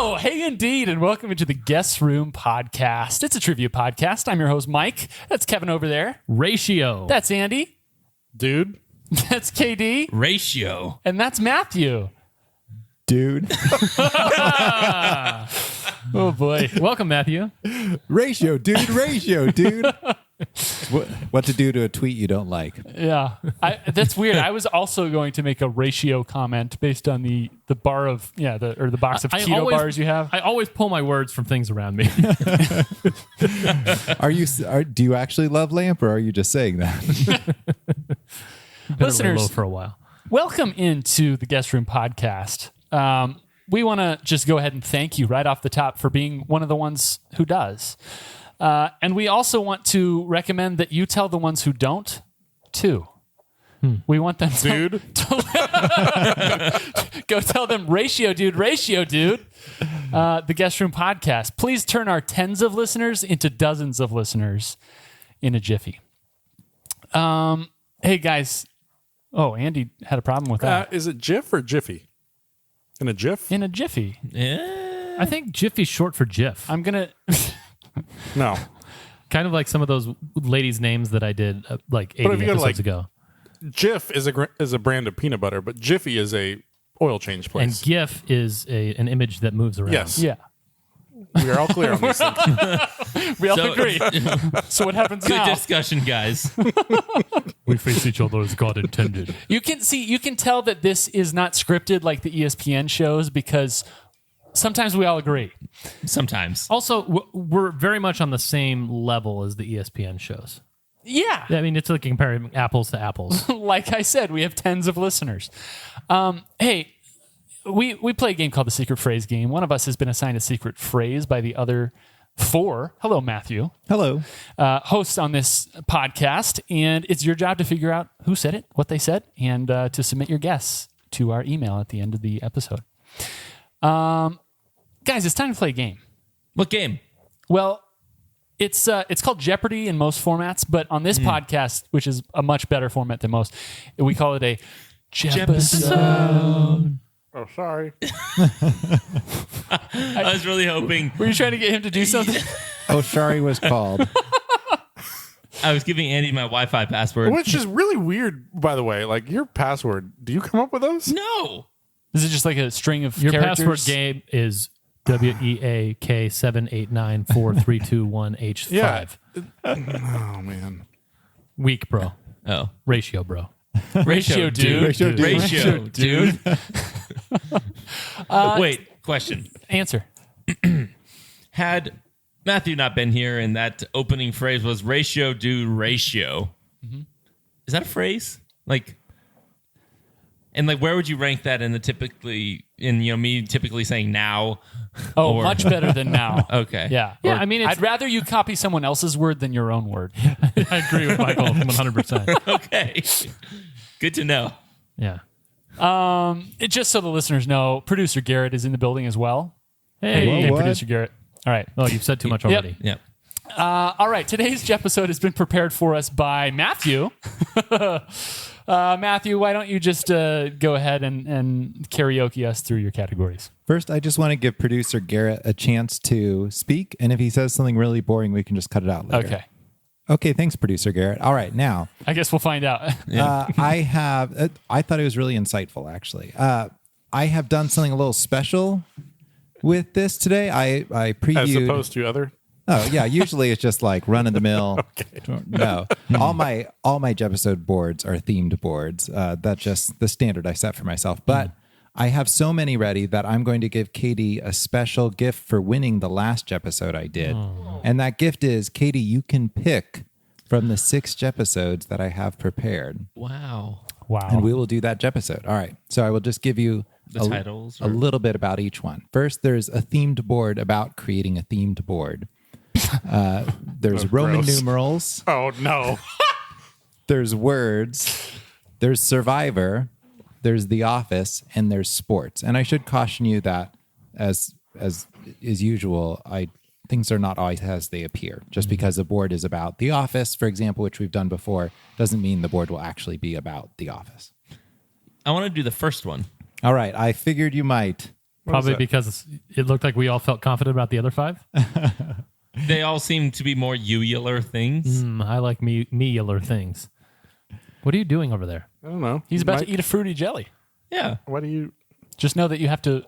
Oh, hey, indeed, and welcome into the Guest Room Podcast. It's a trivia podcast. I'm your host, Mike. That's Kevin over there. Ratio. That's Andy. Dude. That's KD. Ratio. And that's Matthew. Dude. Oh, boy. Welcome, Matthew. Ratio, dude. Ratio, dude. What to do to a tweet you don't like. Yeah. That's weird. I was also going to make a ratio comment based on the bar of, the box of keto bars you have. I always pull my words from things around me. Do you actually love lamp, or are you just saying that? Listeners, low for a while. Welcome into the Guest Room Podcast. We want to just go ahead and thank you right off the top for being one of the ones who does. And we also want to recommend that you tell the ones who don't, too. We want them to go tell them, ratio, dude. The Guest Room Podcast. Please turn our tens of listeners into dozens of listeners in a jiffy. Hey, guys. Oh, Andy had a problem with that. Is it GIF or Jiffy? In a GIF? In a jiffy. Yeah. I think Jiffy's short for GIF. I'm going to... No. Kind of like some of those ladies' names that I did like 80 episodes ago. Jif is a brand of peanut butter, but Jiffy is a oil change place. And GIF is an image that moves around. Yes. Yeah. We are all clear on these things. We all agree. So what happens Good now? discussion, guys. We face each other as God intended. You can tell that this is not scripted like the ESPN shows because sometimes we all agree. Sometimes. Also, we're very much on the same level as the ESPN shows. Yeah. I mean, it's like comparing apples to apples. Like I said, we have tens of listeners. Hey, we play a game called the Secret Phrase Game. One of us has been assigned a secret phrase by the other four. Hello, Matthew. Hello. Hosts on this podcast. And it's your job to figure out who said it, what they said, and to submit your guess to our email at the end of the episode. Guys, it's time to play a game. What game? Well, it's called Jeopardy in most formats, but on this podcast, which is a much better format than most, we call it a Jepisode. Oh, sorry. I was really hoping. Were you trying to get him to do something? Oh, sorry was called. I was giving Andy my Wi-Fi password. Which is really weird, by the way. Like, your password, do you come up with those? No. Is it just like a string of Your characters? password game is WEAK78943221H5. Yeah. Oh, man. Weak, bro. Oh. Ratio, bro. Ratio, dude. Ratio, dude. Ratio, dude. Wait, question. Answer. Had Matthew not been here and that opening phrase was ratio, dude, ratio. Mm-hmm. Is that a phrase? And where would you rank that in me typically saying now? Oh, much better than now. Okay. Yeah. Yeah, I mean, I'd rather you copy someone else's word than your own word. I agree with Michael 100%. Okay. Good to know. Yeah. Just so the listeners know, producer Garrett is in the building as well. Hey, Whoa, what? Producer Garrett. All right. Oh, you've said too much already. Yeah. All right. Today's episode has been prepared for us by Matthew. Matthew, why don't you just go ahead and karaoke us through your categories? First, I just want to give producer Garrett a chance to speak, and if he says something really boring, we can just cut it out later. Okay, thanks, producer Garrett. All right, now. I guess we'll find out. I thought it was really insightful, actually. I have done something a little special with this today. I previewed... As opposed to other? Oh, yeah. Usually it's just like run of the mill. Okay. No. All my Jepisode boards are themed boards. That's just the standard I set for myself. But I have so many ready that I'm going to give Katie a special gift for winning the last episode I did. Oh. And that gift is, Katie, you can pick from the 6 episodes that I have prepared. Wow. And we will do that episode. All right. So I will just give you titles a little bit about each one. First, there's a themed board about creating a themed board. There's Roman gross. numerals. Oh, no. There's words. There's Survivor. There's The Office, and there's sports. And I should caution you that, as is usual, things are not always as they appear. Just because the board is about The Office, for example, which we've done before, doesn't mean the board will actually be about The Office. I want to do the first one. All right. I figured you might. Probably that? because it looked like we all felt confident about the other 5. They all seem to be more uvular things. I like me-ular things. What are you doing over there? I don't know. He's about Mike, to eat a fruity jelly. Yeah. What do you? Just know that you have to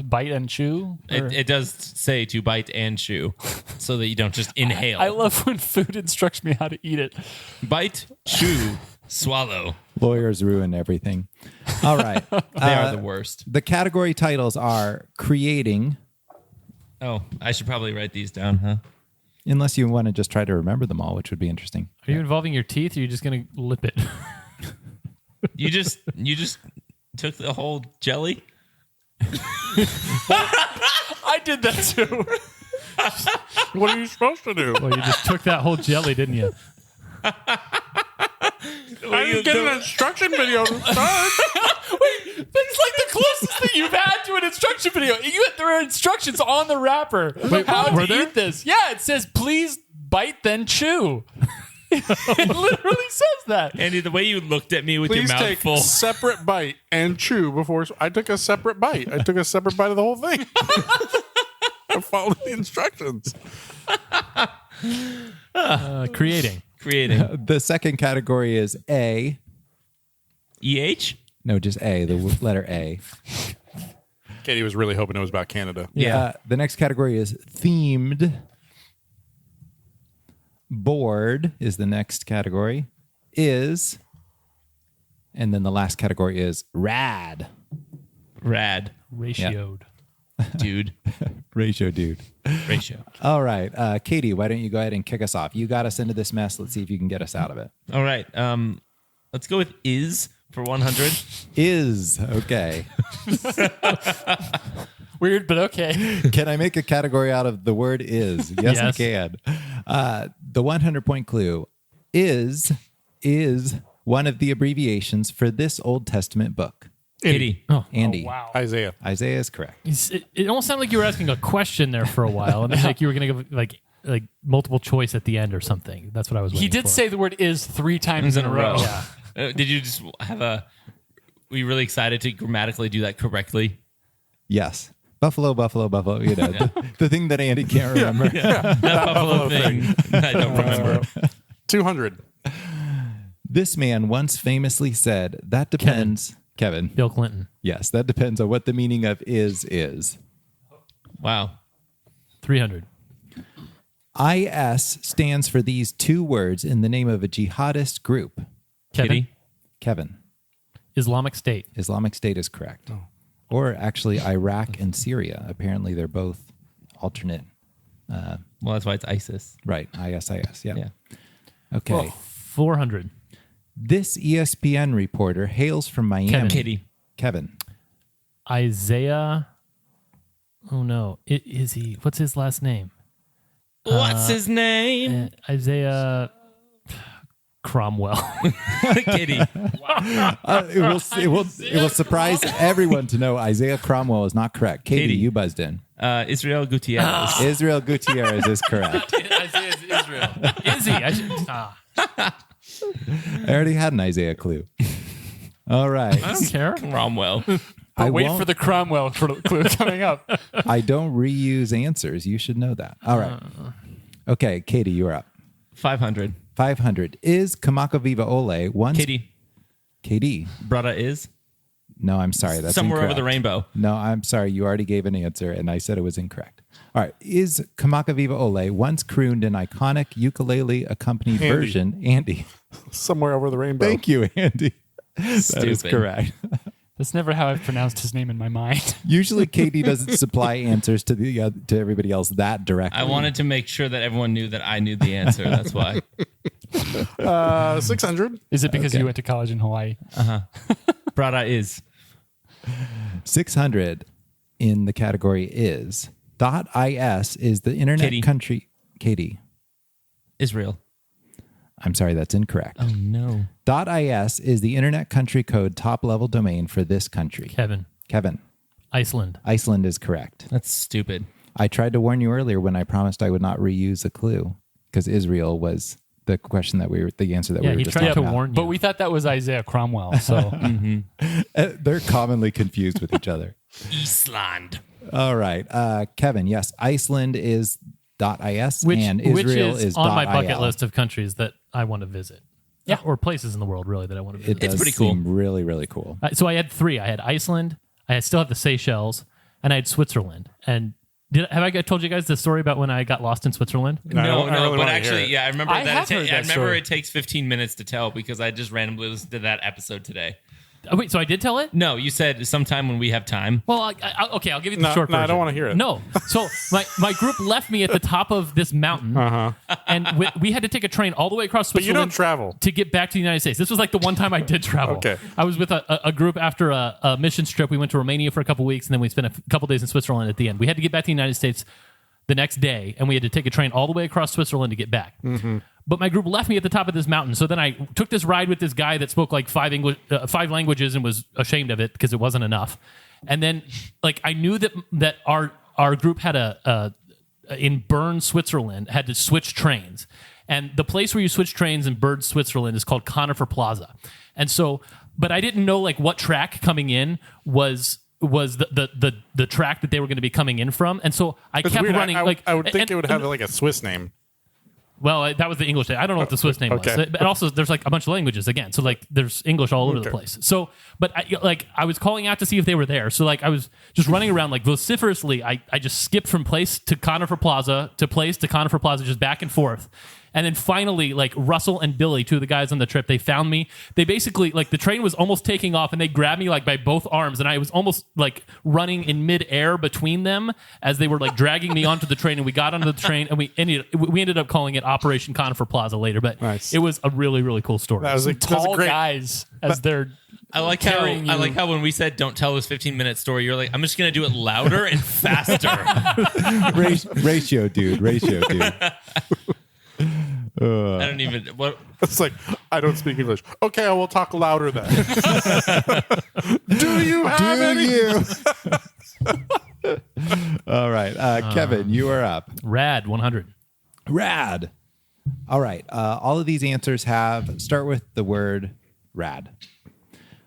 bite and chew. or- It does say to bite and chew so that you don't just inhale. I love when food instructs me how to eat it. Bite, chew, swallow. Lawyers ruin everything. All right. They are the worst. The category titles are creating, Oh, I should probably write these down, huh? unless you want to just try to remember them all, which would be interesting. Are you involving your teeth or are you just going to lip it? You just took the whole jelly? I did that too. What are you supposed to do? Well, you just took that whole jelly, didn't you? I didn't get an instruction video to start. Wait, that's like the closest thing you've had to an instruction video. There are instructions on the wrapper. Wait, how were to there? eat this? Yeah, it says please bite then chew. It literally says that. Andy, the way you looked at me with Please your mouth take full. separate bite and chew before. I took a separate bite. I took a separate bite of the whole thing. I followed the instructions. Creating. Creating. The second category is A. EH? No, just A, the letter A. Katie was really hoping it was about Canada. Yeah. The next category is themed. Board is the next category. Is. And then the last category is rad. Rad. Ratioed. Dude. Ratio dude. Ratio. All right. Katie, why don't you go ahead and kick us off? You got us into this mess. Let's see if you can get us out of it. All right. Let's go with is for 100. Is. Okay. Weird, but okay. Can I make a category out of the word is? Yes, Yes. I can. The 100-point clue is one of the abbreviations for this Old Testament book. Kitty. Andy. Wow. Isaiah. Isaiah is correct. It almost sounded like you were asking a question there for a while, and then like you were going to give like multiple choice at the end or something. That's what I was. He waiting did for. say the word is 3 times in a row. Yeah. Did you just have were you really excited to grammatically do that correctly? Yes. Buffalo, buffalo, buffalo. You know, the thing that Andy can't remember. That buffalo thing. I don't remember. 200. This man once famously said, that depends. Kevin. Bill Clinton. Yes, that depends on what the meaning of is. Wow. 300. IS stands for these 2 words in the name of a jihadist group. Kevin. Kitty. Kevin. Islamic State. Islamic State is correct. Or actually Iraq and Syria. Apparently they're both alternate. Well, that's why it's ISIS. Right. ISIS. Yeah. Yeah. Okay. 400. This ESPN reporter hails from Miami. Kevin. Kitty. Kevin. Isaiah. Oh no, is he? What's his last name? What's his name? Isaiah Cromwell. Kitty. It will surprise everyone to know Isaiah Cromwell is not correct. Katie, Katie. you buzzed in. Israel Gutierrez. Israel Gutierrez is correct. Isaiah's Israel. Is he? I should, I already had an Isaiah clue. All right. I don't care. Cromwell. I Wait won't- for the Cromwell clue coming up. I don't reuse answers. You should know that. All right. Okay, Katie, you're up. 500. 500. Is Kamaka Viva Ole once... Kitty. Katie. Brother is No, I'm sorry. That's somewhere incorrect. over the rainbow. No, I'm sorry. You already gave an answer, and I said it was incorrect. All right. Is Kamaka Viva Ole once crooned an iconic ukulele accompanied Andy. version? Andy. Somewhere over the rainbow. Thank you, Andy. That is Stupid. correct. That's never how I've pronounced his name in my mind. Usually, Katie doesn't supply answers to to everybody else that directly. I wanted to make sure that everyone knew that I knew the answer. That's why. 600. Is it because Okay. you went to college in Hawaii? Brother is 600 in the category is. .is is the internet Katie. country. Katie. Israel. I'm sorry, that's incorrect. Oh no. .is is the internet country code top level domain for this country. Kevin. Kevin. Iceland. Iceland is correct. That's stupid. I tried to warn you earlier when I promised I would not reuse a clue because Israel was the question that the answer that Yeah, we were he just tried talking to about. warn you. But we thought that was Isaiah Cromwell. So They're commonly confused with each other. Iceland. All right. Kevin, yes, Iceland is .is Which and Israel is is on my .il. bucket list of countries that I want to visit. Yeah. Or places in the world, really, that I want to visit. It does pretty cool. seem really, really cool. So I had 3. I had Iceland, I still have the Seychelles, and I had Switzerland. And have I told you guys the story about when I got lost in Switzerland? I No, really but wanna hear actually, it. yeah, I remember I have heard that I remember story. it takes 15 minutes to tell because I just randomly listened to that episode today. Oh, wait, so I did tell it? No, you said sometime when we have time. Well, okay, I'll give you the No, short version. I don't want to hear it. No. So my group left me at the top of this mountain, and we had to take a train all the way across But you Switzerland don't travel. to get back to the United States. This was like the one time I did travel. Okay. I was with a group after a mission trip. We went to Romania for a couple weeks, and then we spent a couple days in Switzerland at the end. We had to get back to the United States the next day, and we had to take a train all the way across Switzerland to get back. But my group left me at the top of this mountain. So then I took this ride with this guy that spoke like 5 languages and was ashamed of it because it wasn't enough. And then like I knew that our group had in Bern, Switzerland, had to switch trains. And the place where you switch trains in Bern, Switzerland is called Conifer Plaza. And so, but I didn't know like what track coming in was the track that they were going to be coming in from. And so I It's kept weird. running. I would think it would have like a Swiss name. Well, that was the English name. I don't know what the Swiss name Okay. was. But also, there's like a bunch of languages again. So like, there's English all over the Okay. place. So, but I was calling out to see if they were there. So like, I was just running around like vociferously. I just skipped from place to Conifer Plaza to place to Conifer Plaza, just back and forth. And then finally, like Russell and Billy, 2 of the guys on the trip, they found me. They basically, like, the train was almost taking off, and they grabbed me like by both arms, and I was almost like running in midair between them as they were like dragging me onto the train. And we got onto the train, and we ended up calling it Operation Conifer Plaza later. But Nice. it was a really, really cool story. That was a Tall great. guys as they're I like carrying you. how when we said don't tell this 15-minute story, you're like, I'm just gonna do it louder and faster. Ratio, dude. I don't even what It's like I don't speak English. Okay, I will talk louder then. Do you have any? All right. Kevin, you are up. Rad 100. Rad. All right. All of these answers start with the word rad.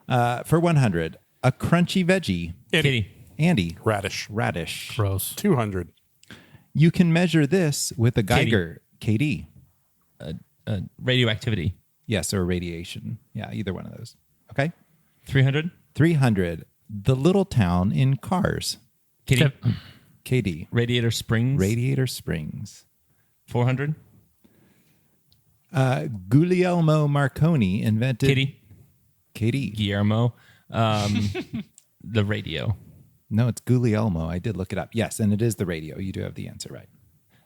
For 100, a crunchy veggie. Kitty. Andy. Radish. Radish. Gross. 200. You can measure this with a Geiger. KD. Radioactivity. Yes, or radiation. Yeah, either one of those. Okay. 300. 300, the little town in Cars. Kitty. KD. Radiator Springs. Radiator Springs. 400. Guglielmo Marconi invented. Kitty. KD. Guillermo. The radio. No, it's Guglielmo. I did look it up. Yes, and it is the radio. You do have the answer right.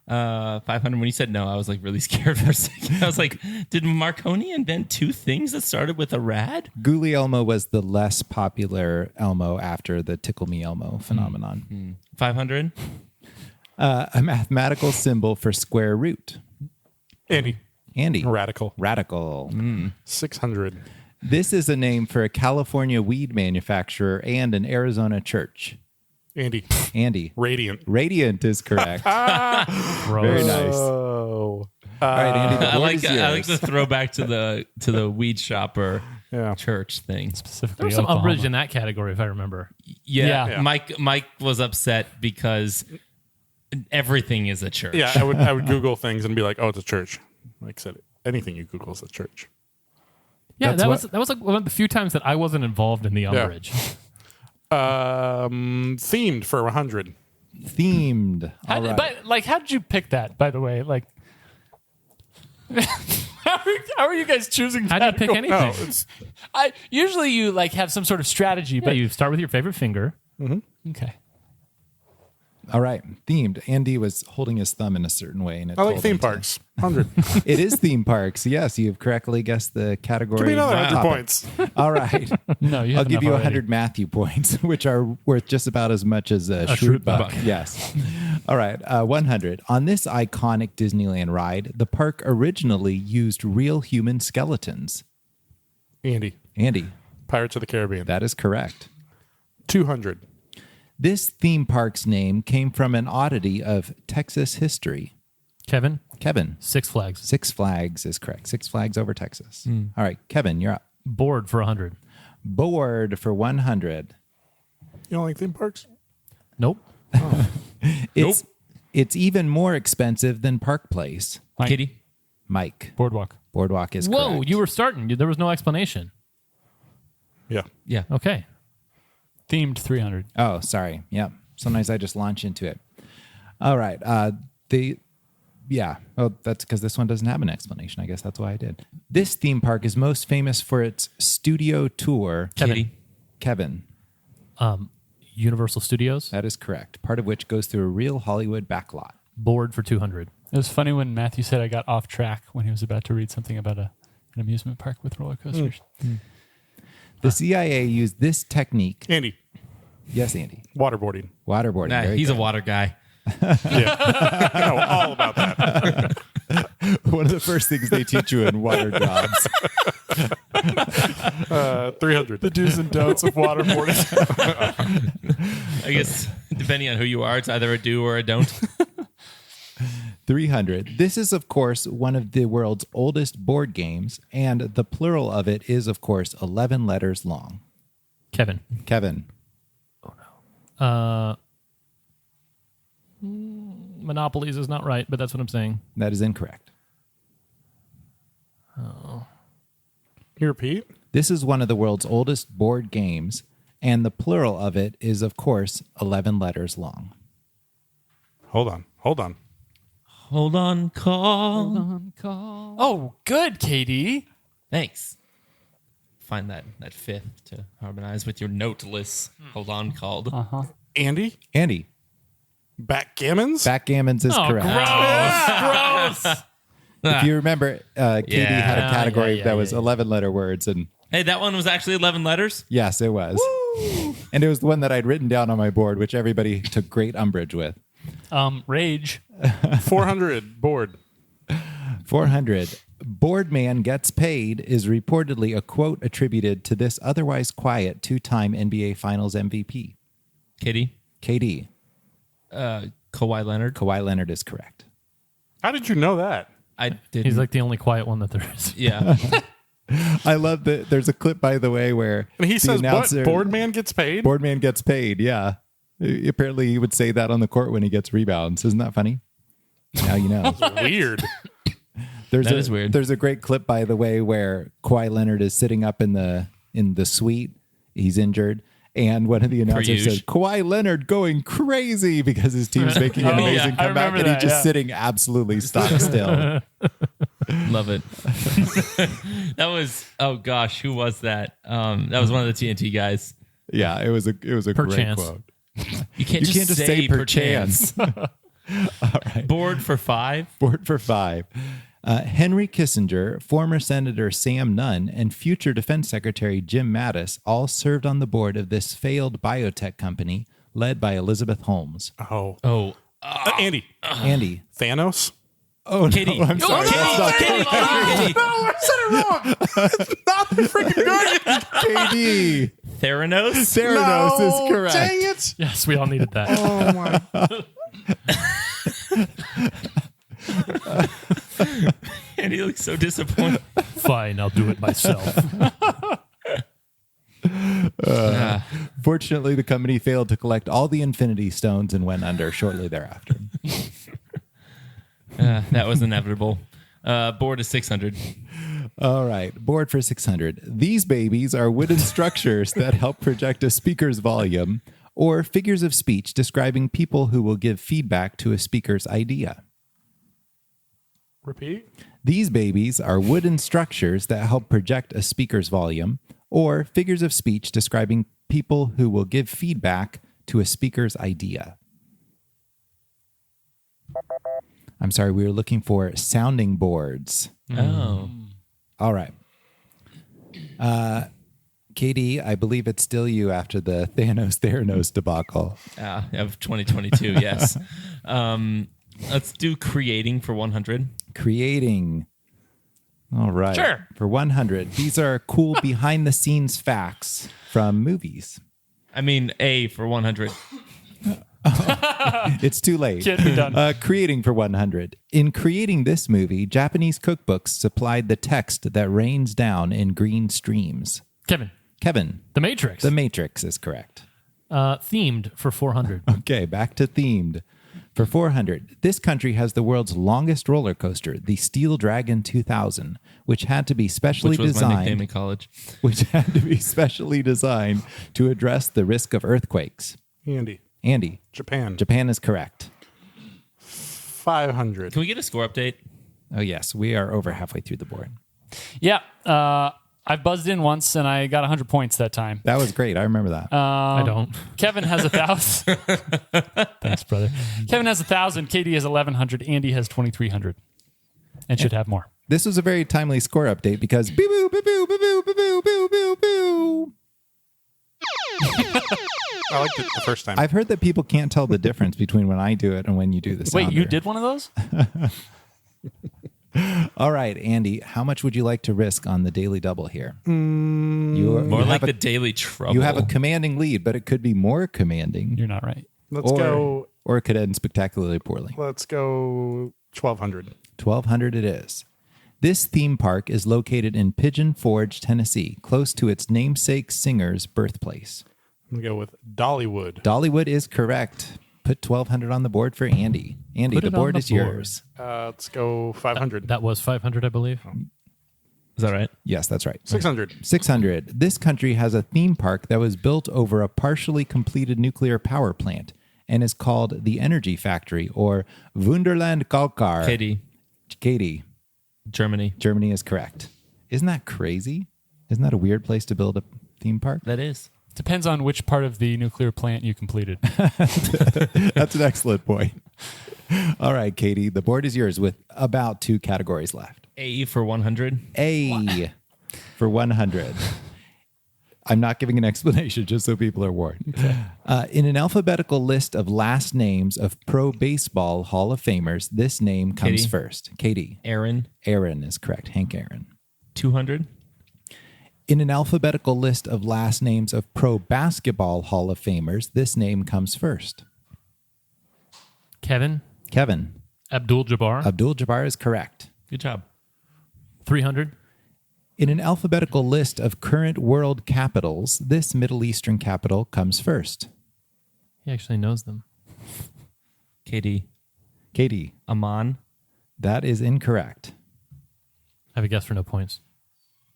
500. When you said no, I was like really scared for a second. I was like, did Marconi invent 2 things that started with a rad? Guglielmo was the less popular Elmo after the Tickle Me Elmo phenomenon. 500. A mathematical symbol for square root. Andy. Andy. Radical. Radical. 600. This is a name for a California weed manufacturer and an Arizona church. Andy. Andy. Radiant. Radiant is correct. Very nice. Oh. All right, Andy. The I board like is I like yours. the throwback to the weed shopper Yeah. church thing. There specifically was some Oklahoma. umbrage in that category, if I remember. Yeah, Yeah. Mike was upset because everything is a church. Yeah, I would Google things and be like, oh, it's a church. Like I said, anything you Google is a church. Yeah, That's that was like one of the few times that I wasn't involved in the umbrage. Themed for 100. Themed. How, All right. But like, how did you pick that? By the way, like, how are you guys choosing? How do you pick categories? anything? No, it's Usually you like have some sort of strategy, But but you start with your favorite finger. okay. All right. Themed. Andy was holding his thumb in a certain way. And it I like told theme him to- parks. 100. It is theme parks. Yes, you've correctly guessed the category. Give me another 100 topic. points. All right. No, you I'll have give you enough 100 Matthew points, which are worth just about as much as a Schrute buck. Yes. All right. 100. On this iconic Disneyland ride, the park originally used real human skeletons. Andy. Andy, Pirates of the Caribbean. that is correct. 200. This theme park's name came from an oddity of Texas history. Kevin, Kevin, 6 Flags. Six Flags is correct. Six Flags over Texas. All right, Kevin, you're up. Board for 100. Board for 100. You don't like theme parks? Nope. It's even more expensive than Park Place. Mike. Kitty. Mike. Boardwalk. Boardwalk is Whoa, correct. you were starting. There was no explanation. Yeah. Yeah. Okay. Themed 300. Oh, sorry. Yep. Sometimes I just launch into it. All right. Oh, that's because this one doesn't have an explanation. I guess that's why I did. This theme park is most famous for its studio tour. Kevin. Kevin. Universal Studios. That is correct. Part of which goes through a real Hollywood backlot. Board for 200. It was funny when Matthew said I got off track when he was about to read something about an amusement park with roller coasters. The CIA used this technique. Andy, Yes, Andy. waterboarding. Waterboarding. Nah, Very he's a good. water guy. Yeah. I know all about that. One of the first things they teach you in water jobs. 300. The do's and don'ts of waterboarding. I guess depending on who you are, it's either a do or a don't. 300. This is, of course, one of the world's oldest board games, and the plural of it is, of course, 11 letters long. Kevin. Kevin. Monopolies is not right, but that's what I'm saying. That is incorrect. Can you repeat? This is one of the world's oldest board games, and the plural of it is, of course, 11 letters long. Hold on. Hold on, call. Oh, good, KD. Thanks. Find that fifth to harmonize with your noteless hold on called. Andy, Andy. backgammons? Backgammons is correct. Gross. If you remember, Katie Yeah. had a category yeah, that was 11 letter words, and Hey, that one was actually 11 letters. yes, it was. And it was the one that I'd written down on my board, which everybody took great umbrage with. Rage. 400 board. 400. Boardman gets paid is reportedly a quote attributed to this otherwise quiet two-time NBA Finals MVP. Kitty. KD. Kawhi Leonard. Kawhi Leonard is correct. How did you know that? I did. He's like the only quiet one that there is. Yeah. I love that. There's a clip, by the way, where And he the says, announcer- what? Boardman gets paid? Boardman gets paid. Yeah. Apparently, he would say that on the court when he gets rebounds. Isn't that funny? Now you know. Weird. That is weird. There's a great clip, by the way, where Kawhi Leonard is sitting up in the suite. He's injured. And one of the announcers says, Kawhi Leonard going crazy because his team's making an amazing yeah. I comeback. remember And he's that, just yeah. sitting absolutely stock still. Love it. That was, oh gosh, who was that? That was one of the TNT guys. Yeah, it was a great Perchance. quote. You can't You can't just say perchance. All right. Board for 5. Board for 5. Henry Kissinger, former Senator Sam Nunn, and future Defense Secretary Jim Mattis all served on the board of this failed biotech company led by Elizabeth Holmes. Oh. Andy. Andy. Thanos? Oh, Kitty. no, I'm sorry. That's not Kitty. I said it wrong. It's not the freaking Guardian. KD. Theranos. Theranos is correct. Dang it. Yes, we all needed that. Oh, my. And he looks so disappointed. Fine, I'll do it myself. Fortunately, the company failed to collect all the Infinity Stones and went under shortly thereafter. That was inevitable. Board is 600. All right, board for 600. These babies are wooden structures that help project a speaker's volume or figures of speech describing people who will give feedback to a speaker's idea. Repeat. These babies are wooden structures that help project a speaker's volume or figures of speech describing people who will give feedback to a speaker's idea. I'm sorry, we were looking for sounding boards. Oh. All right. Katie, I believe it's still you after the Theranos debacle. Of 2022, yes. Let's do creating for 100. Creating. All right. Sure. For 100. These are cool behind the scenes facts from movies. I mean, A for 100. It's too late. Can't be done. Creating for 100. In creating this movie, Japanese cookbooks supplied the text that rains down in green streams. Kevin, Kevin, The Matrix. The Matrix is correct. Themed for 400. Okay, back to themed. For 400, this country has the world's longest roller coaster, the Steel Dragon 2000, which had to be specially Which was my nickname designed. in college. Which had to be specially designed to address the risk of earthquakes. Andy. Japan Japan. is correct. 500. Can we get a score update? Oh yes, we are over halfway through the board. Yeah. I buzzed in once and I got 100 points that time. That was great. I remember that. I don't. Kevin has 1,000. Thanks, brother. Kevin has 1,000. Katie has 1,100. Andy has 2,300 and should have more. This was a very timely score update because boo boo boo boo boo boo boo boo boo boo. I liked it the first time. I've heard that people can't tell the difference between when I do it and when you do the sounder. Wait, you did one of those? All right, Andy, how much would you like to risk on the daily double here? More like the Daily Trouble. You have a commanding lead, but it could be more commanding. You're not right. Let's go. Or it could end spectacularly poorly. Let's go 1,200. 1,200 it is. This theme park is located in Pigeon Forge, Tennessee, close to its namesake singer's birthplace. I'm going to go with Dollywood. Dollywood is correct. Put 1,200 on the board for Andy. Andy, Put the it on board the is board. yours. Let's go 500. That was 500, I believe. Is that right? Yes, that's right. 600. 600. This country has a theme park that was built over a partially completed nuclear power plant and is called the Energy Factory or Wunderland Kalkar. Katie, Germany. Germany is correct. Isn't that crazy? Isn't that a weird place to build a theme park? That is. Depends on which part of the nuclear plant you completed. That's an excellent point. All right, Katie, the board is yours with about 2 categories left. A for 100. A for 100. I'm not giving an explanation, just so people are warned. In an alphabetical list of last names of pro baseball Hall of Famers, this name comes Katie. first. Katie. Aaron. Aaron is correct. Hank Aaron. 200. In an alphabetical list of last names of pro basketball Hall of Famers, this name comes first. Kevin. Kevin. Abdul-Jabbar. Abdul-Jabbar is correct. Good job. 300. In an alphabetical list of current world capitals, this Middle Eastern capital comes first. He actually knows them. Katie. Katie. Amman. That is incorrect. I have a guess for no points.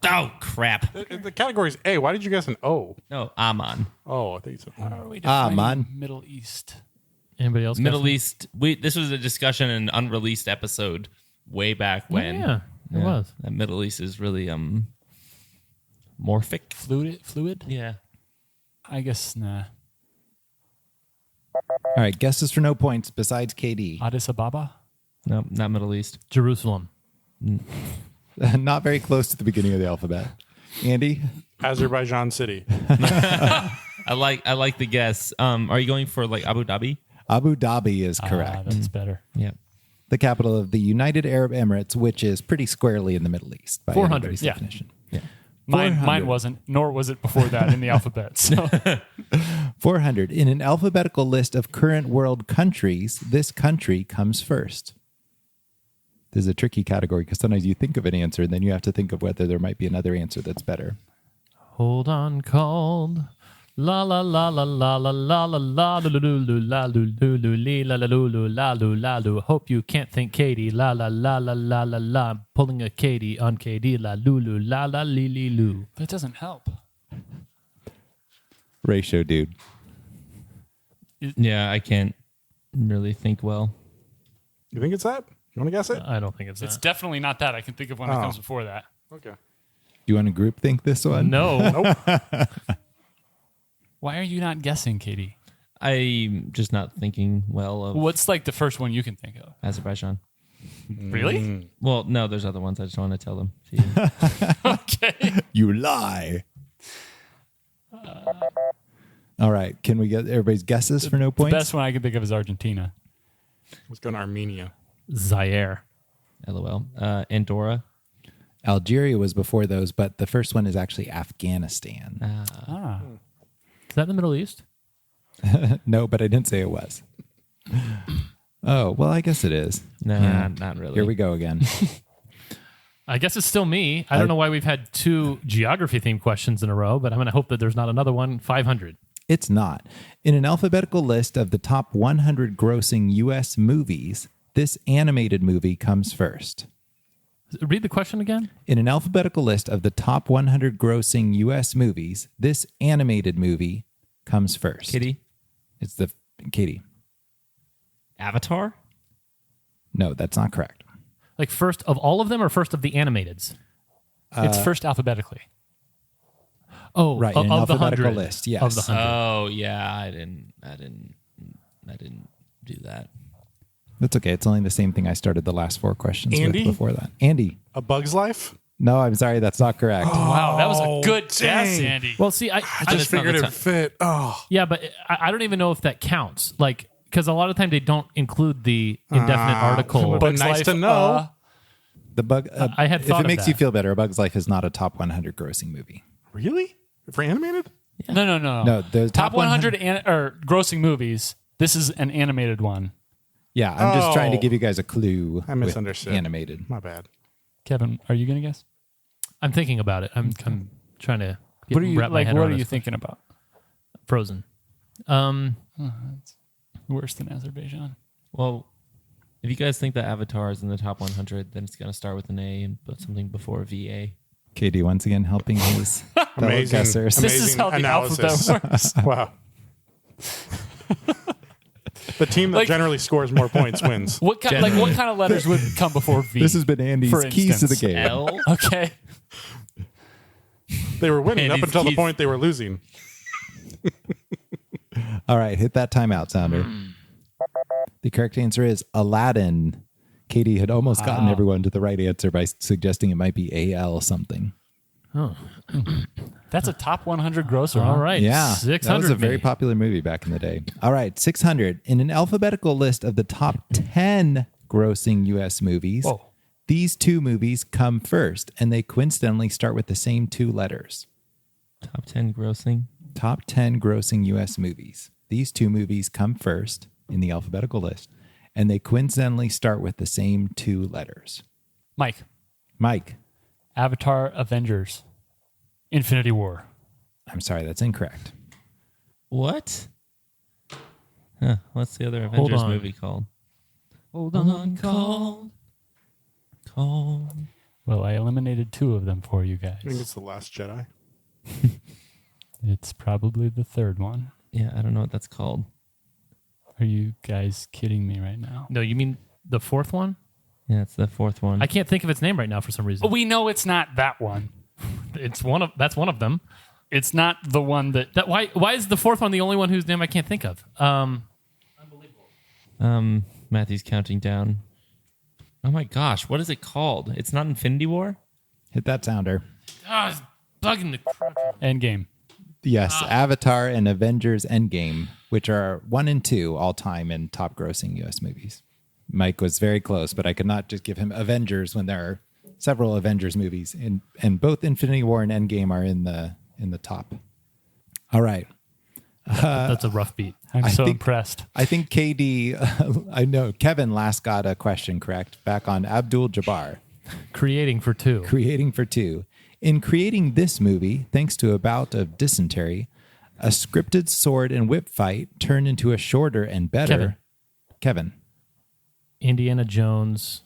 Oh, crap. The category is A. Why did you guess an O? No, Amman. Oh, I think you said How are we defining man. Middle East? Anybody else? Middle guessing? East. This was a discussion in an unreleased episode way back when. Yeah, it was. That Middle East is really morphic. Fluid? Yeah. I guess, nah. All right, guesses for no points besides KD. Addis Ababa? No, not Middle East. Jerusalem. Not very close to the beginning of the alphabet. Andy? Azerbaijan City. I like the guess. Are you going for like Abu Dhabi? Abu Dhabi is correct. That's better. Yeah. The capital of the United Arab Emirates, which is pretty squarely in the Middle East by 400, anybody's yeah. definition. Mine 400. wasn't, nor was it before that in the alphabet. So 400. In an alphabetical list of current world countries, this country comes first. This is a tricky category because sometimes you think of an answer and then you have to think of whether there might be another answer that's better. Hold on, called. La la la la la la la la la la lu lu la lu lu lu li la la lu lu la lu la lu. Hope you can't think Katie. La la la la la la la. I'm pulling a Katie on Katie. La lu lu la la li li lu. that doesn't help. Ratio, dude. Yeah, I can't really think well. You think it's that? You want to guess it? I don't think it's It's that. definitely not that. I can think of one that comes before that. Okay. Do you want to group think this one? No. Why are you not guessing, Katie? I'm just not thinking well of What's like the first one you can think of? Azerbaijan. Really? Well, no, there's other ones. I just want to tell them to you. Okay. You lie. All right. Can we get everybody's guesses for no The points? best one I can think of is Argentina. Let's go to Armenia. Zaire. LOL. Andorra. Algeria was before those, but the first one is actually Afghanistan. Ah. Is that in the Middle East? No, but I didn't say it was. Oh, well, I guess it is. Nah, not really. Here we go again. I guess it's still me. I don't know why we've had 2 geography themed questions in a row, but I'm going to hope that there's not another one. 500. It's not. In an alphabetical list of the top 100 grossing U.S. movies, this animated movie comes first. Read the question again. In an alphabetical list of the top 100 grossing U.S. movies, this animated movie comes first. Kitty. It's the Katie. Avatar? No, that's not correct. Like first of all of them or first of the animateds? It's first alphabetically. Oh, Right, of, in an of the alphabetical 100. list, yes. Of the 100. Oh, yeah. I didn't do that. That's okay. It's only the same thing I started the last 4 questions Andy? with before that. Andy. A Bug's Life? No, I'm sorry. That's not correct. Wow, that was a good guess, dang. Andy. Well, see, I I just it's not figured the it time. fit. Oh. yeah, but I don't even know if that counts. Like, because a lot of time they don't include the indefinite article. But Bug's nice to know. The bug. I had if thought it of makes that. you feel better, A Bug's Life is not a top 100 grossing movie. Really? For animated? No. No, the top 100 or grossing movies. This is an animated one. Yeah, I'm just trying to Oh. give you guys a clue. I with misunderstood. Animated. My bad. Kevin, are you going to guess? I'm thinking about it. I'm trying to get, What are you wrap my like? head What around are you this. thinking about? Frozen. Worse than Azerbaijan. Well, if you guys think that Avatar is in the top 100, then it's going to start with an A and put something before VA. Katie once again helping his fellow Amazing. guessers. This is Amazing how the analysis. alphabet works. Wow. The team that Like- generally scores more points wins. What kind of letters would come before V? This has been Andy's for keys to the instance? game. L? Okay. They were winning up Andy's until the keys. point they were losing. All right, hit that timeout sounder. The correct answer is Aladdin. Katie had almost gotten everyone to the right answer by suggesting it might be AL something. That's a top 100 grosser. All right. Yeah, 600. that was a very me. popular movie back in the day. All right, 600. In an alphabetical list of the top 10 grossing U.S. movies, Whoa. these 2 movies come first, and they coincidentally start with the same 2 letters. Top 10 grossing. Top 10 grossing U.S. movies. These 2 movies come first in the alphabetical list, and they coincidentally start with the same 2 letters. Mike, Mike, Avatar, Avengers, Infinity War. I'm sorry, that's incorrect. What? Huh, what's the other Avengers on. movie called? Hold on. Called. Well, I eliminated 2 of them for you I think guys. it's The Last Jedi. It's probably the third one. Yeah, I don't know what that's called. Are you guys kidding me right now? No, you mean the fourth one? Yeah, it's the 4th one. I can't think of its name right now for some reason. We know it's not that one. It's that's one of them. It's not the one that. Why is the fourth one the only one whose name I can't think of? Matthew's counting down. Oh my gosh, what is it called? It's not Infinity War? Hit that sounder. It's bugging the crap. Endgame. Yes, Avatar and Avengers Endgame, which are 1 and 2 all time in top grossing U.S. movies. Mike was very close, but I could not just give him Avengers when there are several Avengers movies, and both Infinity War and Endgame are in the top. All right. That's a rough beat. I'm I so think- impressed. I think KD, I know Kevin last got a question correct back on Abdul Jabbar, Creating for 2. creating for 2. In creating this movie, thanks to a bout of dysentery, a scripted sword and whip fight turned into a shorter and better. Kevin. Indiana Jones,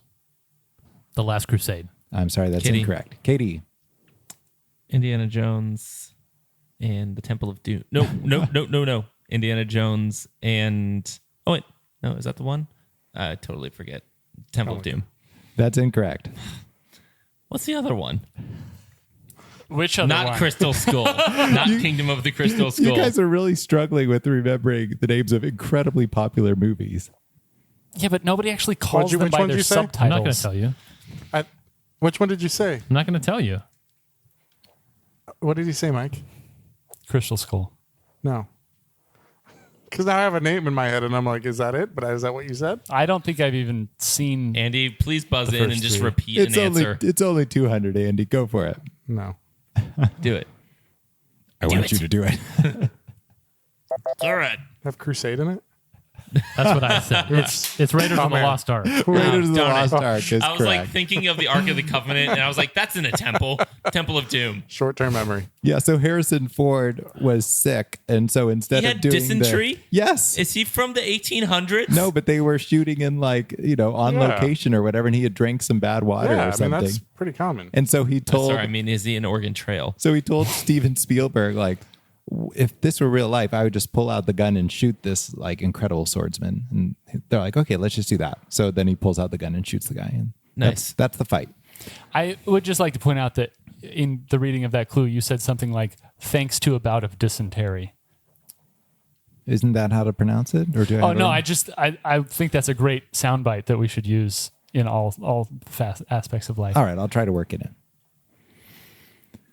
The Last Crusade. I'm sorry, that's Katie. incorrect. Katie. Indiana Jones and the Temple of Doom. No. Indiana Jones and... Oh, wait. No, is that the one? I totally forget. Temple of Doom. That's incorrect. What's the other one? Which other Not one? Crystal Skull. Not Kingdom of the Crystal Skull. You guys are really struggling with remembering the names of incredibly popular movies. Yeah, but nobody actually calls them which by one did their you say? I'm not going to subtitles. tell you. Which one did you say? I'm not going to tell you. What did he say, Mike? Crystal Skull. No. Because I have a name in my head, and I'm like, is that it? But is that what you said? I don't think I've even seen. Andy, please buzz The in first and just 3. repeat It's an only answer. 200, Andy. Go for it. No. Do it. I want you to do it. All right. Have Crusade in it? That's what I said. It's Raiders of the man. Lost Ark. Raiders of the darn Lost it. Ark is I was like correct. thinking of the Ark of the Covenant, and I was like, that's in a temple. Temple of Doom. Short-term memory. Yeah, so Harrison Ford was sick, and so instead He of had doing dysentery? yes, Is he from the 1800s? no, but they were shooting in on Yeah. location or whatever, and he had drank some bad water Yeah, or I something. mean, that's pretty common. And so he told Sorry, I mean, is he an Oregon Trail? So he told Steven Spielberg, like, if this were real life, I would just pull out the gun and shoot this like incredible swordsman. And they're like, okay, let's just do that. So then he pulls out the gun and shoots the guy. And Nice. that's the fight. I would just like to point out that in the reading of that clue, you said something like, thanks to a bout of dysentery. Isn't that how to pronounce it? Or do I? Oh, have no, it? I think that's a great soundbite that we should use in all aspects of life. All right, I'll try to work it in.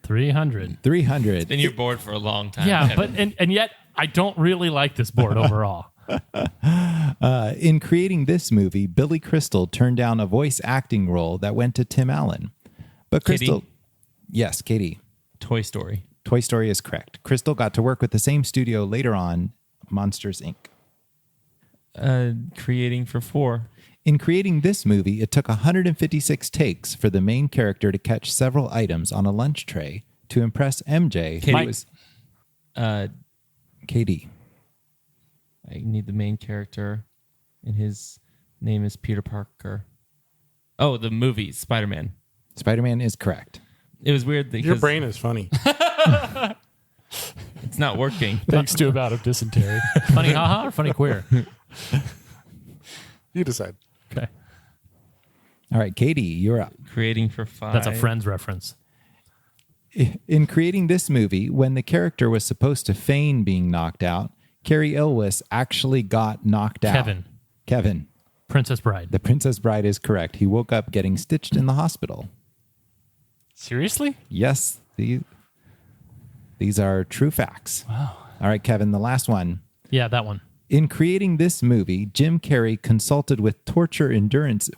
300. 300. Been your board for a long time. Yeah, Kevin. but and yet I don't really like this board overall. In creating this movie, Billy Crystal turned down a voice acting role that went to Tim Allen. But Katie? Crystal, yes, Katie, Toy Story. Toy Story is correct. Crystal got to work with the same studio later on, Monsters, Inc. Creating for 4. In creating this movie, it took 156 takes for the main character to catch several items on a lunch tray to impress MJ, who Katie. was I Katie. need the main character, and his name is Peter Parker. Oh, the movie Spider-Man. Spider-Man is correct. It was weird because Your brain is funny. it's not working. Thanks to a bout of dysentery. Funny haha or funny queer? You decide. Okay. All right, Katie, you're up. Creating for 5. That's a Friends reference. In creating this movie, when the character was supposed to feign being knocked out, Carrie Elwes actually got knocked out. Kevin. Princess Bride. The Princess Bride is correct. He woke up getting stitched in the hospital. Seriously? Yes, these are true facts. Wow. All right, Kevin, the last one. Yeah, that one. In creating this movie, Jim Carrey consulted with a torture endurance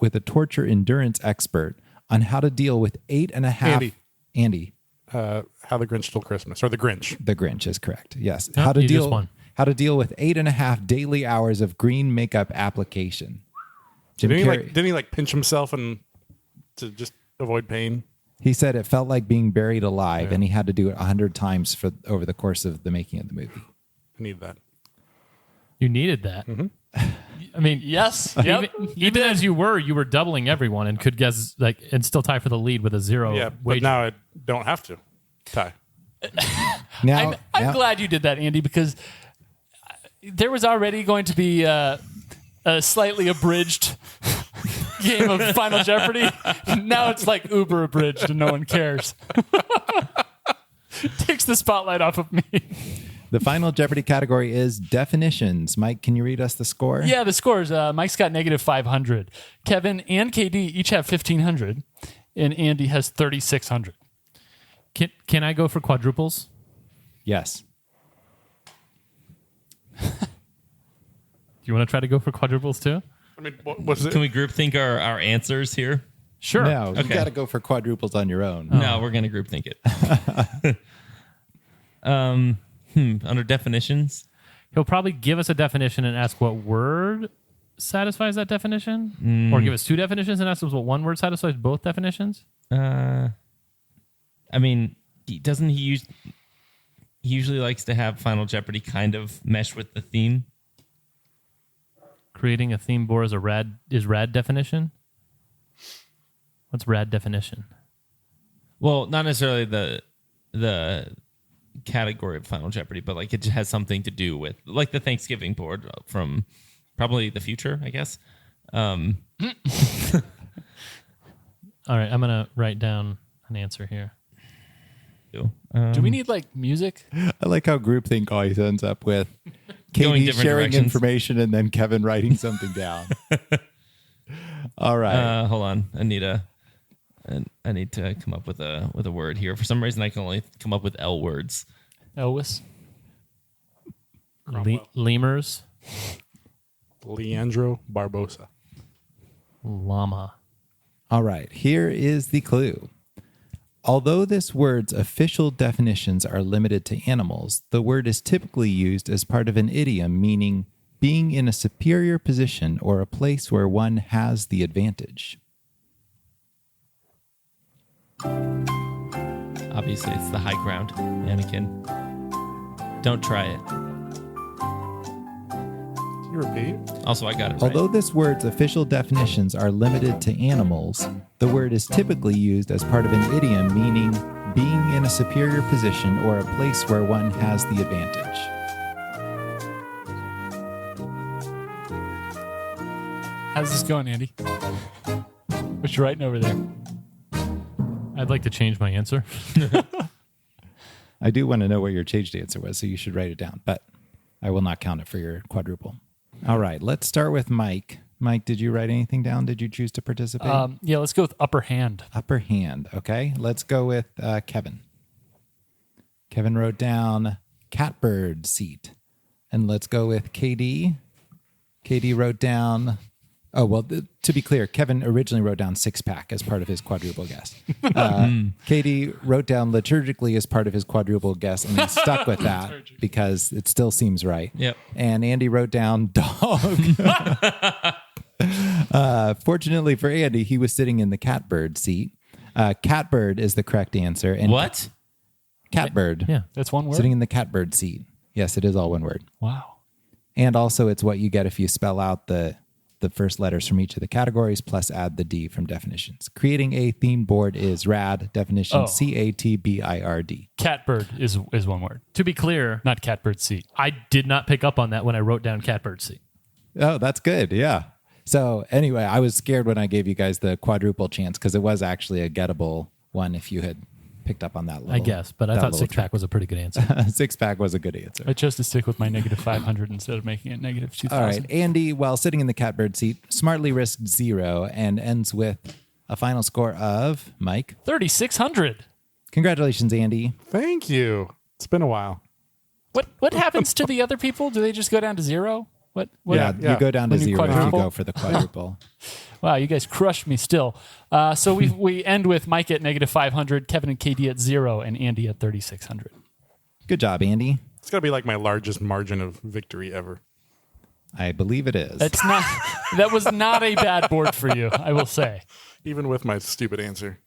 expert on how to deal with 8.5. Andy. How the Grinch Stole Christmas, or the Grinch. The Grinch is correct. Yes. Oh, how to you just deal won. how to deal with 8.5 daily hours of green makeup application. Jim Carrey. Didn't he pinch himself and to just avoid pain? He said it felt like being buried alive, and he had to do it 100 times over the course of the making of the movie. I need that. You needed that. I mean, Yes. Yep. even as you were doubling everyone and could guess and still tie for the lead with a 0 Yeah, but wager. now I don't have to tie. Now, I'm glad you did that, Andy, because there was already going to be a slightly abridged game of Final Jeopardy. Now it's like uber abridged and no one cares. Takes the spotlight off of me. the final Jeopardy category is definitions. Mike, can you read us the score? Yeah, the scores. Mike's got negative 500. Kevin and KD each have 1,500. And Andy has 3,600. Can I go for quadruples? Yes. Do you want to try to go for quadruples too? I mean, what was it? Can we group think our answers here? Sure. No, you Okay. got to go for quadruples on your own. No, we're gonna group think it. Under definitions, He'll probably give us a definition and ask what word satisfies that definition, or give us 2 definitions and ask us what one word satisfies both definitions. I mean, doesn't he use? He usually likes to have Final Jeopardy kind of mesh with the theme. Creating a theme board is rad definition. What's rad definition? Well, not necessarily the category of Final Jeopardy, but like it just has something to do with like the Thanksgiving board from probably the future, I guess. All right, I'm gonna write down an answer here. Do we need music? I like how groupthink always ends up with Going Katie different sharing directions. information and then Kevin writing something down. All right. Hold on, I need to come up with a word here. For some reason, I can only come up with L words. Elwes. Lemurs, Leandro Barbosa. llama. All right. Here is the clue. Although this word's official definitions are limited to animals, the word is typically used as part of an idiom meaning being in a superior position or a place where one has the advantage. Obviously, it's the high ground, Anakin. Don't try it. You repeat? Also, I got it right. Although this word's official definitions are limited to animals, the word is typically used as part of an idiom meaning being in a superior position or a place where one has the advantage. How's this going, Andy? What you writing over there? I'd like to change my answer. I do want to know what your changed answer was, so you should write it down, but I will not count it for your quadruple. All right, let's start with Mike. Mike, did you write anything down? Did you choose to participate? Yeah, let's go with upper hand. Upper hand, okay. Let's go with Kevin. Kevin wrote down catbird seat. And let's go with KD. KD wrote down... Oh, well, to be clear, Kevin originally wrote down six-pack as part of his quadruple guess. Katie wrote down liturgically as part of his quadruple guess, and he stuck with that because it still seems right. Yep. And Andy wrote down dog. Fortunately for Andy, he was sitting in the catbird seat. Catbird is the correct answer. And What? Catbird. Yeah. That's one word? Sitting in the catbird seat. Yes, it is all one word. Wow. And also, it's what you get if you spell out the first letters from each of the categories plus add the D from definitions. Creating a theme board is rad. Definition CATBIRD. Catbird is one word. To be clear, Not catbird seat. I did not pick up on that when I wrote down catbird seat. Oh, that's good. Yeah. So anyway, I was scared when I gave you guys the quadruple chance because it was actually a gettable one if you had picked up on that little. I guess, but I that thought little six pack was a pretty good answer. trick. Six-pack was a good answer. I chose to stick with my negative 500 instead of making it negative 2,000. All right. Andy, while sitting in the catbird seat, smartly risked 0 and ends with a final score of, Mike. 3,600. Congratulations, Andy. Thank you. It's been a while. What happens to the other people? Do they just go down to 0? What? Yeah, you go down to When you 0 if you quadruple? go for the quadruple. Wow, you guys crushed me still. So we end with Mike at negative 500, Kevin and KD at 0, and Andy at 3,600. Good job, Andy. It's got to be like my largest margin of victory ever. I believe it is. That was not a bad board for you, I will say. Even with my stupid answer.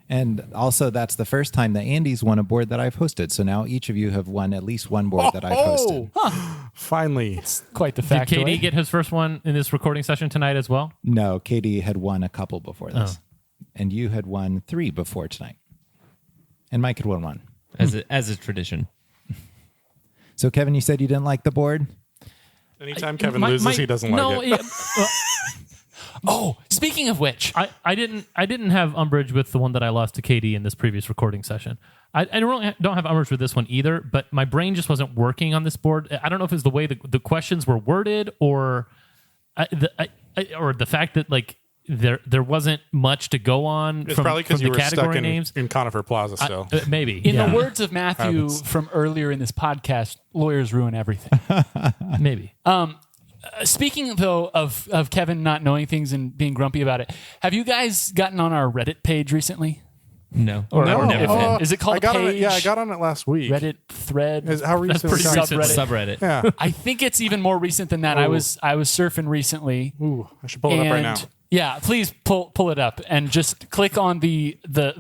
And also, that's the first time that Andy's won a board that I've hosted. So now each of you have won at least one board that I've hosted. Finally. Quite the Did factoid. Katie get his first one in this recording session tonight as well? No, Katie had won a couple before this. And you had won 3 before tonight. And Mike had won 1. As a tradition. So, Kevin, you said you didn't like the board? Anytime Kevin loses, he doesn't like it. Oh, speaking of which, I didn't have umbrage with the one that I lost to Katie in this previous recording session. I don't have umbrage with this one either, but my brain just wasn't working on this board. I don't know if it's the way the questions were worded or the fact that like there wasn't much to go on It's from, probably from because the you were category stuck names. in Conifer Plaza still. Maybe in yeah. the words of Matthew Happens. from earlier in this podcast, lawyers ruin everything. maybe. Speaking, though, of Kevin not knowing things and being grumpy about it, have you guys gotten on our Reddit page recently? No. Or never if- been. is it called I got a on it, page? yeah, I got on it last week. Reddit thread. How recent pretty is that? recent. Subreddit. Subreddit. Yeah. I think it's even more recent than that. I was surfing recently. Ooh, I should pull it up right now. Yeah, please pull it up and just click on the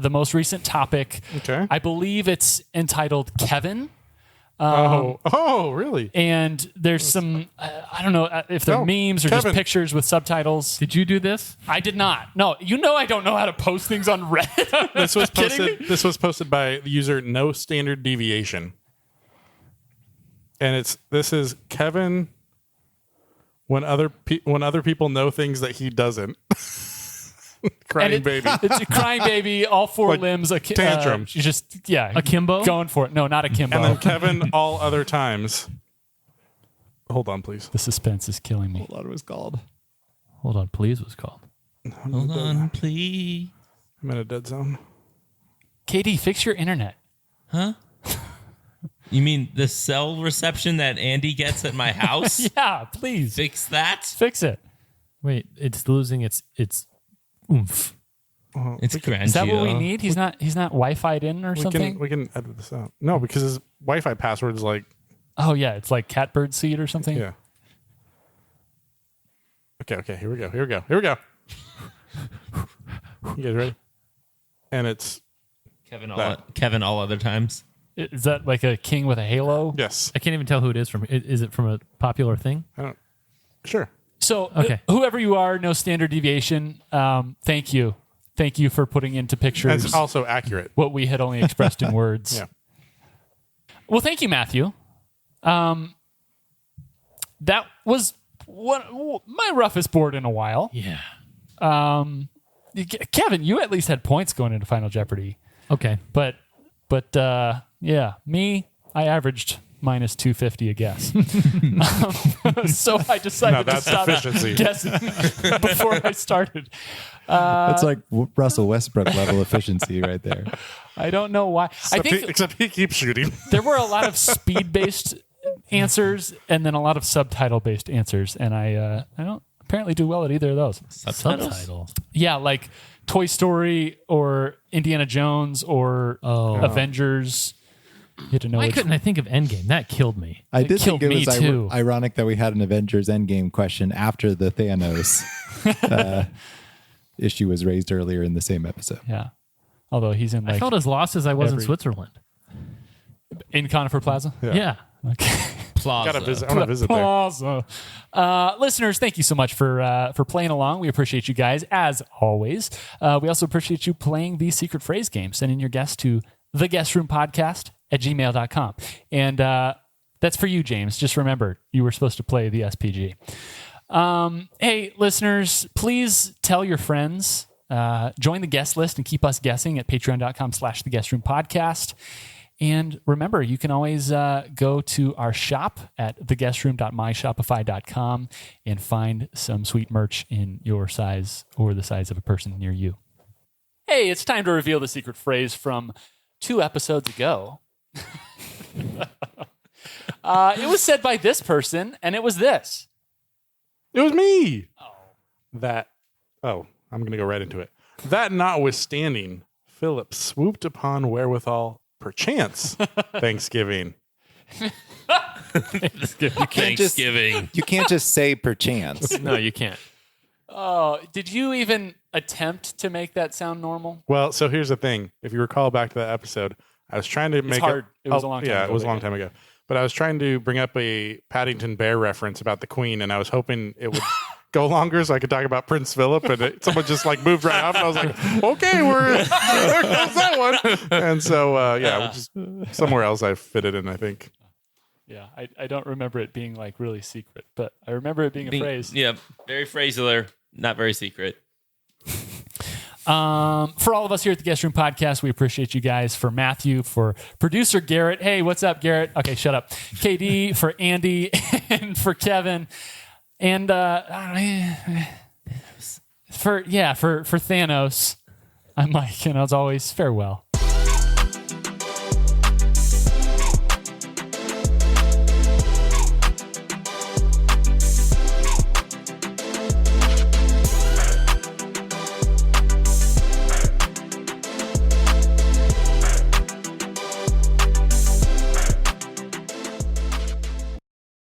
most recent topic. Okay. I believe it's entitled Kevin. Oh, really? And there's some, I don't know if they're No, memes or Kevin. just pictures with subtitles. Did you do this? I did not. No, I don't know how to post things on Reddit. This was Kidding me? posted. This was posted by the user No Standard Deviation, and this is Kevin when other people know things that he doesn't. Crying And baby. It's a crying baby, all 4 Like limbs. tantrum. Just, Akimbo? Going for it. No, not Akimbo. And then Kevin all other times. Hold on, please. The suspense is killing me. What it was called. Hold on, please was called. Hold on, please. I'm in a dead zone. KD, fix your internet. Huh? You mean the cell reception that Andy gets at my house? Yeah, please. Fix that? Fix it. Wait, it's losing its oomph. It's grandeur. Is that what we need? He's not Wi-Fi'd in or something? We can edit this out. No, because his Wi-Fi password is like, Oh, yeah. It's like catbird seed or something. yeah. Okay. Here we go. You guys ready? And it's Kevin That. Kevin all other times. Is that like a king with a halo? yes. I can't even tell who it is from. Is it from a popular thing? I don't. Sure. So, Okay. Whoever you are, no standard deviation. Thank you. Thank you for putting into pictures It's also accurate. what we had only expressed in words. Yeah. Well, thank you, Matthew. That was my roughest board in a while. Yeah. Kevin, you at least had points going into Final Jeopardy. Okay. But yeah, me, I averaged minus 250 a guess. So I No, decided to that's stop efficiency. guessing before I started. That's like Russell Westbrook level efficiency right there. I don't know why. Except he keeps shooting. There were a lot of speed-based answers and then a lot of subtitle-based answers, and I don't apparently do well at either of those. Subtitle. Yeah, like Toy Story or Indiana Jones or Avengers. You had to know Why which couldn't I think of Endgame? That killed me. I It did think killed it me was too. ironic that we had an Avengers Endgame question after the Thanos issue was raised earlier in the same episode. Yeah. Although he's in I like felt as lost as I was in every- Switzerland. in Conifer Plaza. Yeah. Okay. Plaza. Gotta visit. I want to visit there. Plaza. Listeners, thank you so much for playing along. We appreciate you guys as always. We also appreciate you playing the secret phrase game. Sending your guests to theguestroom@gmail.com. And that's for you, James. Just remember, you were supposed to play the SPG. Hey, listeners, please tell your friends. Join the guest list and keep us guessing at patreon.com/theguestroom podcast. And remember, you can always go to our shop at theguestroom.myshopify.com and find some sweet merch in your size or the size of a person near you. Hey, it's time to reveal the secret phrase from 2 episodes ago. It was said by this person, and it was this. It was me. I'm going to go right into it. That notwithstanding, Philip swooped upon wherewithal, perchance, Thanksgiving. Thanksgiving. You can't just say perchance. No, you can't. Oh, did you even attempt to make that sound normal? Well, so here's the thing. If you recall back to that episode, I was trying to make hard. It was a long time Yeah, ago, it was a but long yeah. time ago. But I was trying to bring up a Paddington Bear reference about the Queen, and I was hoping it would go longer so I could talk about Prince Philip, and someone just like moved right off, and I was like, okay, there goes that one. And so, just somewhere else I fit it in, I think. Yeah, I don't remember it being like really secret, but I remember it being a phrase. Yeah, very phraseler, not very secret. For all of us here at the Guest Room Podcast, we appreciate you guys. For Matthew, for producer Garrett. Hey, what's up, Garrett? Okay, shut up. KD, for Andy, and for Kevin. And for Thanos, I'm Mike, and as always, farewell.